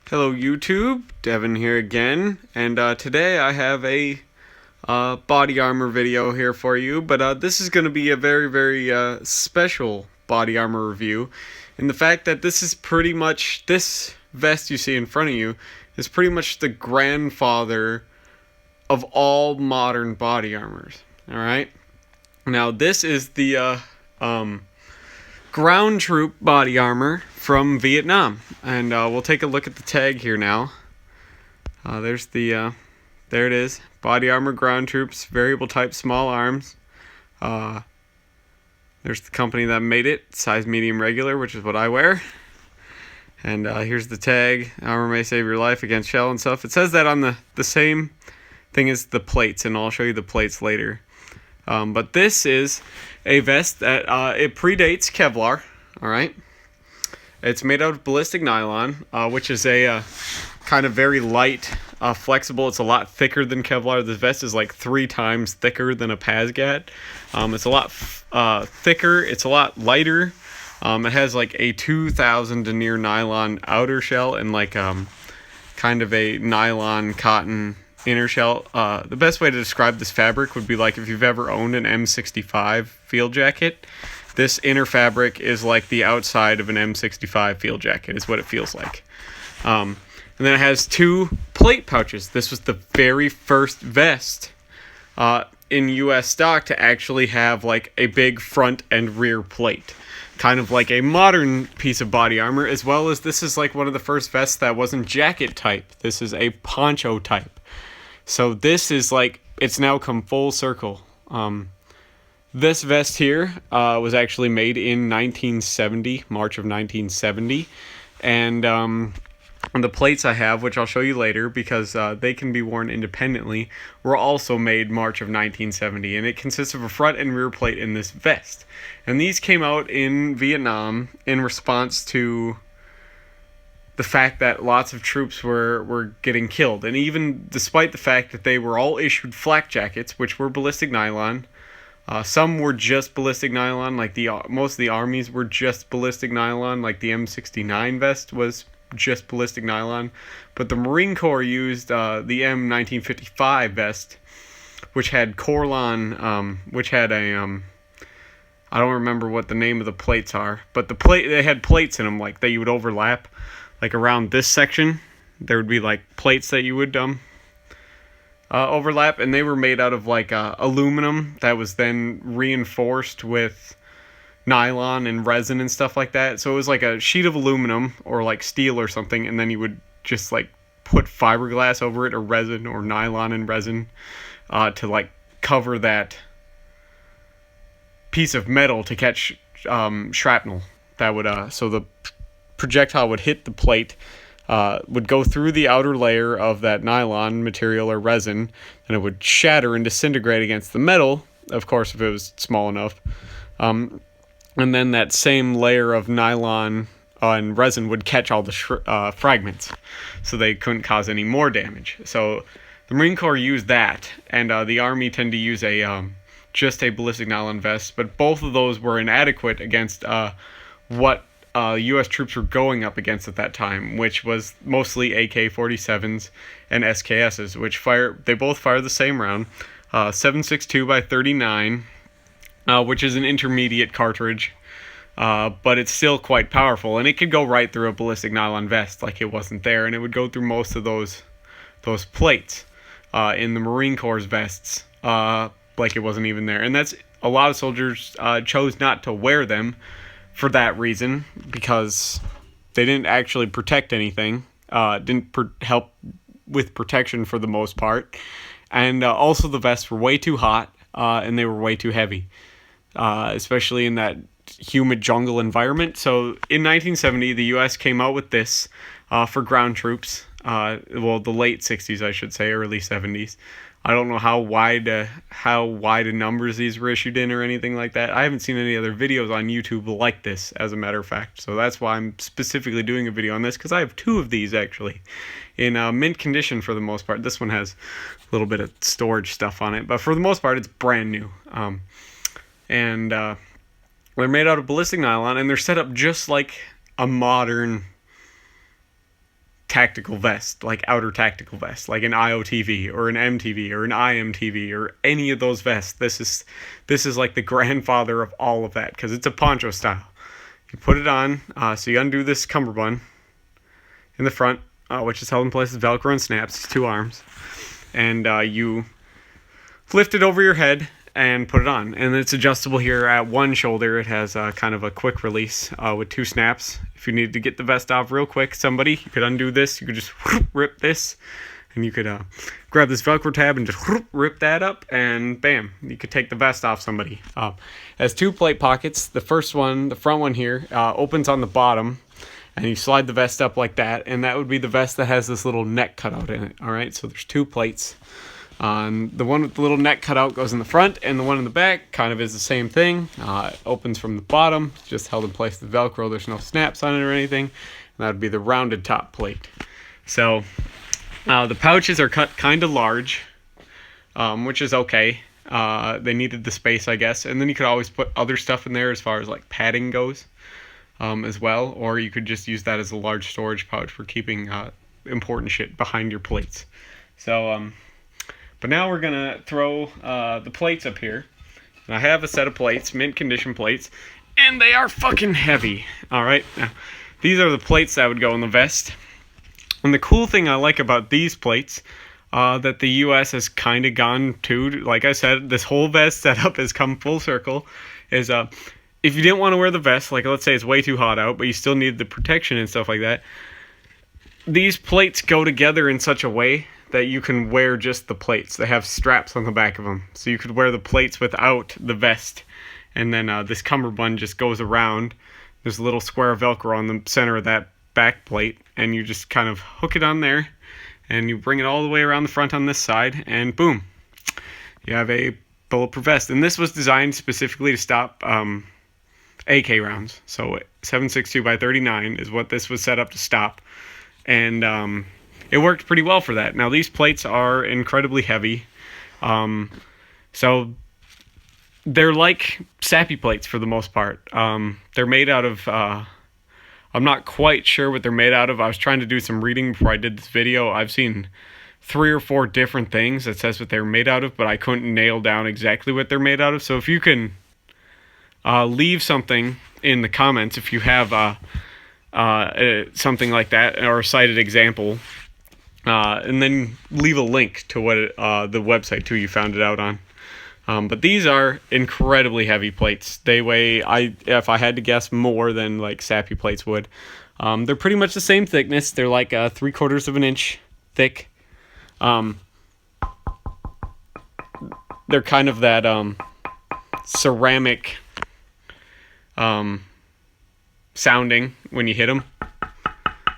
Hello YouTube, Devin here again, and today I have a body armor video here for you, but this is going to be a very special body armor review, in the fact that this vest you see in front of you is pretty much the grandfather of all modern body armors, alright? Now this is the ground troop body armor from Vietnam, and we'll take a look at the tag here now. There it is, body armor, ground troops, variable type, small arms. There's the company that made it, size medium regular, which is what I wear. And here's the tag, armor may save your life against shell and stuff. It says that on the same thing as the plates, and I'll show you the plates later. But this is a vest that it predates Kevlar. All right, it's made out of ballistic nylon, which is a kind of very light, flexible. It's a lot thicker than Kevlar. This vest is like 3 times thicker than a Pazgat. It's a lot thicker. It's a lot lighter. It has like a 2000 denier nylon outer shell and like kind of a nylon cotton inner shell. The best way to describe this fabric would be like if you've ever owned an M65 field jacket. This inner fabric is like the outside of an M65 field jacket is what it feels like. And then it has 2 plate pouches. This was the very first vest in US stock to actually have like a big front and rear plate. Kind of like a modern piece of body armor, as well as this is like one of the first vests that wasn't jacket type. This is a poncho type. So this is like, it's now come full circle. This vest here was actually made in 1970, March of 1970. And the plates I have, which I'll show you later because they can be worn independently, were also made March of 1970. And it consists of a front and rear plate in this vest. And these came out in Vietnam in response to the fact that lots of troops were getting killed. And even despite the fact that they were all issued flak jackets, which were ballistic nylon, some were just ballistic nylon, like most of the armies were just ballistic nylon, like the M69 vest was just ballistic nylon. But the Marine Corps used the M1955 vest, which had Corlon, which had a I don't remember what the name of the plates are, but they had plates in them like that you would overlap. Like around this section, there would be like plates that you would overlap, and they were made out of like aluminum that was then reinforced with nylon and resin and stuff like that. So it was like a sheet of aluminum or like steel or something, and then you would just like put fiberglass over it, or resin, or nylon and resin to like cover that piece of metal to catch shrapnel. That would so the projectile would hit the plate, would go through the outer layer of that nylon material or resin, and it would shatter and disintegrate against the metal, of course, if it was small enough. And then that same layer of nylon and resin would catch all the fragments, so they couldn't cause any more damage. So the Marine Corps used that, and the Army tend to use just a ballistic nylon vest, but both of those were inadequate against what U.S. troops were going up against at that time, which was mostly AK-47s and SKSs, which they both fire the same round, 7.62 by 39, which is an intermediate cartridge, but it's still quite powerful, and it could go right through a ballistic nylon vest like it wasn't there, and it would go through most of those plates in the Marine Corps' vests, like it wasn't even there. And that's a lot of soldiers chose not to wear them for that reason, because they didn't actually protect anything, didn't help with protection for the most part, and also the vests were way too hot, and they were way too heavy, especially in that humid jungle environment. So in 1970, the U.S. came out with this for ground troops, well, the late 60s, I should say, early 70s. I don't know how wide in numbers these were issued in or anything like that. I haven't seen any other videos on YouTube like this, as a matter of fact. So that's why I'm specifically doing a video on this, because I have 2 of these actually in mint condition for the most part. This one has a little bit of storage stuff on it, but for the most part, it's brand new. And they're made out of ballistic nylon, and they're set up just like a modern tactical vest, like outer tactical vest, like an IOTV or an MTV or an IMTV or any of those vests. This is like the grandfather of all of that, because it's a poncho style. You put it on, so you undo this cummerbund in the front, which is held in place with Velcro and snaps, 2 arms, and you lift it over your head and put it on. And it's adjustable here at one shoulder. It has kind of a quick release with 2 snaps. If you need to get the vest off real quick, you could undo this. You could just rip this, and you could grab this Velcro tab and just rip that up, and bam, you could take the vest off somebody. It has 2 plate pockets. The first one, the front one here, opens on the bottom, and you slide the vest up like that, and that would be the vest that has this little neck cutout in it. All right, so there's 2 plates. The one with the little neck cutout goes in the front, and the one in the back kind of is the same thing. It opens from the bottom, just held in place with Velcro. There's no snaps on it or anything. And that would be the rounded top plate. So the pouches are cut kind of large, which is okay. They needed the space, I guess. And then you could always put other stuff in there as far as like padding goes as well. Or you could just use that as a large storage pouch for keeping important shit behind your plates. So, but now we're going to throw the plates up here. And I have a set of plates, mint condition plates, and they are fucking heavy. All right, now, these are the plates that would go in the vest. And the cool thing I like about these plates that the U.S. has kind of gone to, like I said, this whole vest setup has come full circle, is if you didn't want to wear the vest, like let's say it's way too hot out, but you still need the protection and stuff like that, these plates go together in such a way that you can wear just the plates. They have straps on the back of them, so you could wear the plates without the vest, and then this cummerbund just goes around. There's a little square of Velcro on the center of that back plate, and you just kind of hook it on there, and you bring it all the way around the front on this side, and boom, you have a bulletproof vest. And this was designed specifically to stop AK rounds. So 7.62 by 39 is what this was set up to stop, and it worked pretty well for that. Now, these plates are incredibly heavy. So they're like sappy plates for the most part. They're made out of, I'm not quite sure what they're made out of. I was trying to do some reading before I did this video. I've seen 3 or 4 different things that says what they're made out of, but I couldn't nail down exactly what they're made out of. So if you can leave something in the comments, if you have something like that, or a cited example, and then leave a link to what the website too you found it out on. But these are incredibly heavy plates. They weigh, if I had to guess, more than like sappy plates would. They're pretty much the same thickness. They're like 3/4 of an inch thick. They're kind of that ceramic sounding when you hit them.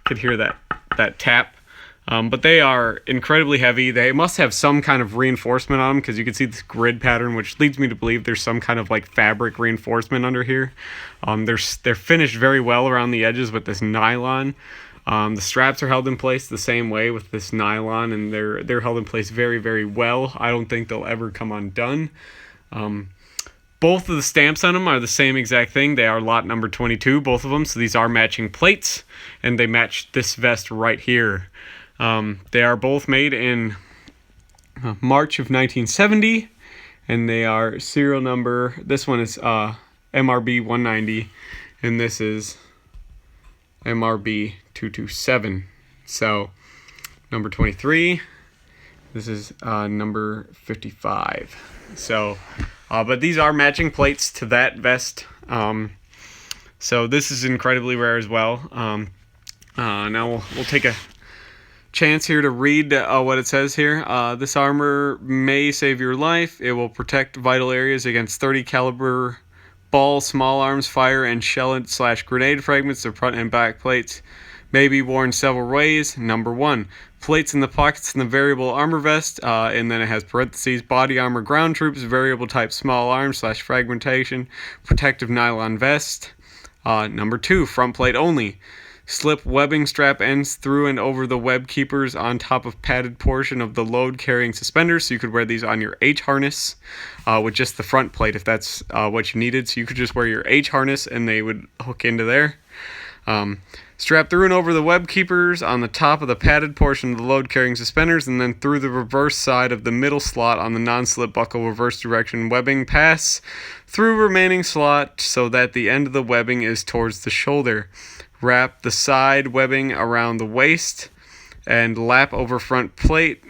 Could hear that tap. But they are incredibly heavy. They must have some kind of reinforcement on them, because you can see this grid pattern, which leads me to believe there's some kind of like fabric reinforcement under here. They're finished very well around the edges with this nylon. The straps are held in place the same way with this nylon, and they're held in place very, very well. I don't think they'll ever come undone. Both of the stamps on them are the same exact thing. They are lot number 22, both of them. So these are matching plates, and they match this vest right here. They are both made in March of 1970, and they are serial number. This one is MRB 190, and this is MRB 227. So number 23. This is number 55. So, but these are matching plates to that vest. So this is incredibly rare as well. Now we'll take a chance here to read what it says here. This armor may save your life. It will protect vital areas against 30 caliber ball, small arms, fire, and shell/grenade fragments. The front and back plates may be worn several ways. Number 1, plates in the pockets in the variable armor vest, and then it has parentheses, body armor, ground troops, variable type small arms/fragmentation, protective nylon vest. Number 2, front plate only. Slip webbing strap ends through and over the web keepers on top of padded portion of the load carrying suspenders. So you could wear these on your H harness with just the front plate if that's what you needed. So you could just wear your H harness and they would hook into there. Strap through and over the web keepers on the top of the padded portion of the load-carrying suspenders, and then through the reverse side of the middle slot on the non-slip buckle reverse direction webbing. Pass through remaining slot so that the end of the webbing is towards the shoulder. Wrap the side webbing around the waist and lap over front plate.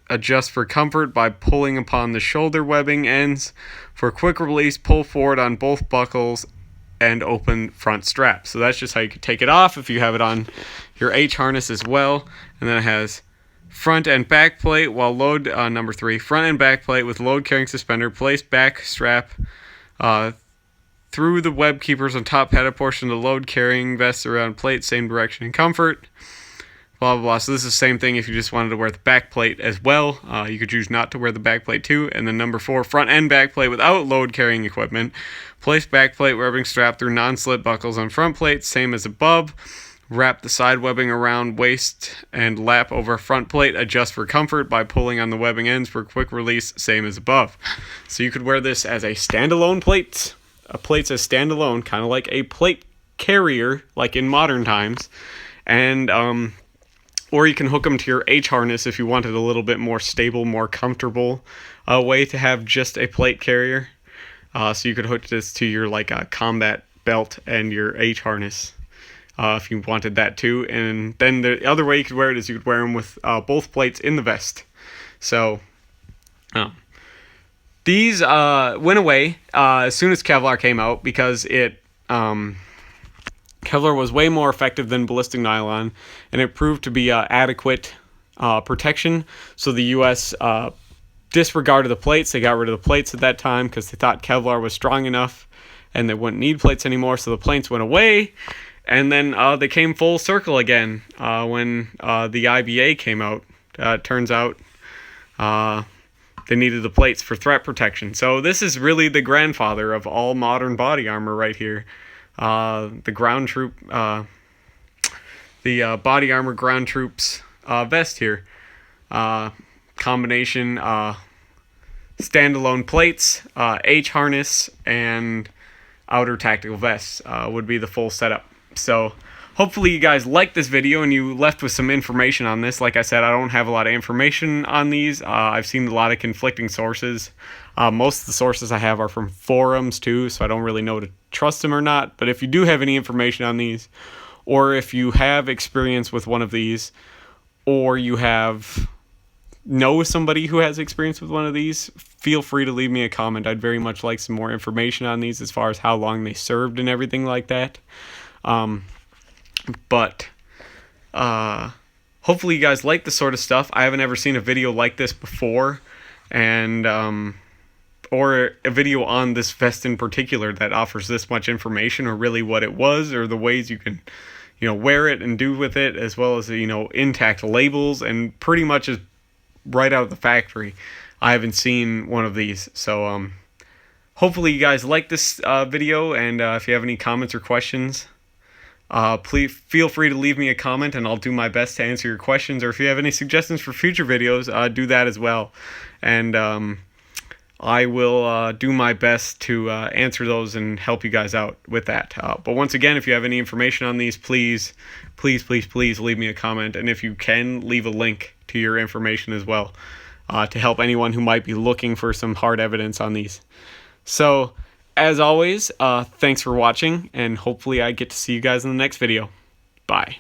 Adjust for comfort by pulling upon the shoulder webbing ends. For quick release, pull forward on both buckles and open front strap. So that's just how you can take it off if you have it on your H harness as well. And then it has front and back plate while load, number 3, front and back plate with load carrying suspender, place back strap through the web keepers on top padded portion of the load carrying vest around plate, same direction and comfort. Blah, blah, blah. So this is the same thing if you just wanted to wear the back plate as well. You could choose not to wear the back plate too. And then number 4, front and back plate without load carrying equipment. Place back plate webbing strap through non-slip buckles on front plate, same as above. Wrap the side webbing around waist and lap over front plate. Adjust for comfort by pulling on the webbing ends. For quick release, same as above. So you could wear this as a standalone plate. A plate's a standalone, kind of like a plate carrier, like in modern times. And, or you can hook them to your H harness if you wanted a little bit more stable, more comfortable way to have just a plate carrier. So you could hook this to your combat belt and your H harness if you wanted that too. And then the other way you could wear it is you could wear them with both plates in the vest. So these went away as soon as Kevlar came out because it... Kevlar was way more effective than ballistic nylon, and it proved to be adequate protection. So the U.S. Disregarded the plates. They got rid of the plates at that time because they thought Kevlar was strong enough and they wouldn't need plates anymore. So the plates went away, and then they came full circle again when the IBA came out. Turns out they needed the plates for threat protection. So this is really the grandfather of all modern body armor right here. The ground troop, the body armor ground troops vest here. Combination standalone plates, H harness, and outer tactical vests would be the full setup. So hopefully you guys liked this video and you left with some information on this. Like I said, I don't have a lot of information on these. I've seen a lot of conflicting sources. Most of the sources I have are from forums too, so I don't really know to trust them or not. But if you do have any information on these, or if you have experience with one of these, or you know somebody who has experience with one of these, feel free to leave me a comment. I'd very much like some more information on these as far as how long they served and everything like that. But hopefully you guys like this sort of stuff. I haven't ever seen a video like this before, and or a video on this vest in particular that offers this much information, or really what it was, or the ways you can wear it and do with it, as well as intact labels, and pretty much is right out of the factory. I haven't seen one of these. So hopefully you guys like this video, and if you have any comments or questions, please feel free to leave me a comment and I'll do my best to answer your questions. Or if you have any suggestions for future videos, do that as well, and I will do my best to answer those and help you guys out with that. But once again, if you have any information on these, please leave me a comment, and if you can, leave a link to your information as well, to help anyone who might be looking for some hard evidence on these. So as always, thanks for watching, and hopefully I get to see you guys in the next video. Bye.